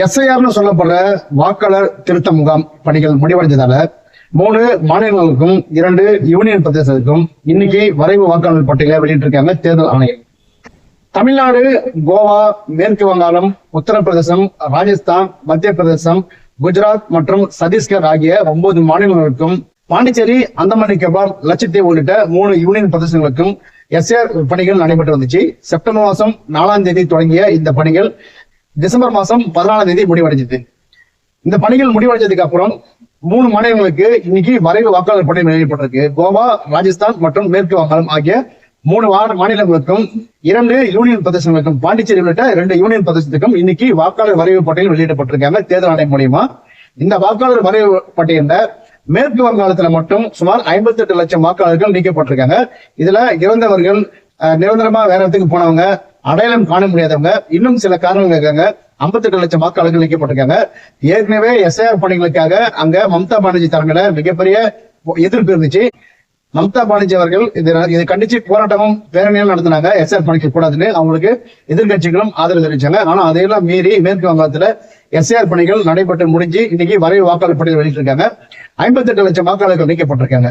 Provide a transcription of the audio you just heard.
எஸ்ஐஆர்னு சொல்லப்படுற வாக்காளர் திருத்த முகாம் பணிகள் முடிவடைந்ததால 3 மாநிலங்களுக்கும் 2 யூனியன் பிரதேசத்துக்கும் இன்னைக்கு வரைவு வாக்காளர் பட்டியலை வெளியிட்டிருக்காங்க தேர்தல் ஆணையம். தமிழ்நாடு, கோவா, மேற்கு வங்காளம், உத்தரப்பிரதேசம், ராஜஸ்தான், மத்திய பிரதேசம், குஜராத் மற்றும் சத்தீஸ்கர் ஆகிய 9 மாநிலங்களுக்கும், பாண்டிச்சேரி, அந்தமான் நிக்கோபார், லட்சத்தீவு உள்ளிட்ட 3 யூனியன் பிரதேசங்களுக்கும் எஸ்ஐஆர் பணிகள் நடைபெற்று வந்துச்சு. செப்டம்பர் மாசம் 4ஆம் தேதி தொடங்கிய இந்த பணிகள் டிசம்பர் மாசம் 14ஆம் தேதி முடிவடைஞ்சது. இந்த பணிகள் முடிவடைஞ்சதுக்கு அப்புறம் 3 மாநிலங்களுக்கு இன்னைக்கு வரைவு வாக்காளர் பட்டியல் வெளியிடப்பட்டிருக்கு. கோவா, ராஜஸ்தான் மற்றும் மேற்கு வங்காளம் ஆகிய 3 மாநிலங்களுக்கும் 2 யூனியன் பிரதேசங்களுக்கும், பாண்டிச்சேரி உள்ளிட்ட 2 யூனியன் பிரதேசத்துக்கும் இன்னைக்கு வாக்காளர் வரைவு பட்டியல் வெளியிடப்பட்டிருக்காங்க தேர்தல் ஆணையம் மூலியமா. இந்த வாக்காளர் வரைவு பட்டியல மேற்கு வங்காளத்துல மட்டும் சுமார் 58 லட்சம் வாக்காளர்கள் நீக்கப்பட்டிருக்காங்க. இதுல இறந்தவர்கள், நிரந்தரமா வேற இடத்துக்கு போனவங்க, அடையாளம் காண முடியாதவங்க, இன்னும் சில காரணங்கள் இருக்காங்க. 58 லட்சம் வாக்காளர்கள் நீக்கப்பட்டிருக்காங்க. ஏற்கனவே எஸ்ஐஆர் பணிகளுக்காக அங்க மம்தா பானர்ஜி தலைமையில மிகப்பெரிய எதிர்ப்பு இருந்துச்சு. மம்தா பானர்ஜி அவர்கள் இதை கண்டிச்சு போராட்டமும் பேரணியும் நடத்தினாங்க. எஸ்ஐஆர் பணிக்க கூடாதுன்னு அவங்களுக்கு எதிர்கட்சிகளும் ஆதரவு தெரிவிச்சாங்க. ஆனா அதையெல்லாம் மீறி மேற்கு வங்காளத்துல எஸ்ஐஆர் பணிகள் நடைபெற்று முடிஞ்சு இன்னைக்கு வரைவு வாக்காளர் பட்டியல் வெளியிட்டிருக்காங்க. 58 லட்சம் வாக்காளர்கள் நீக்கப்பட்டிருக்காங்க.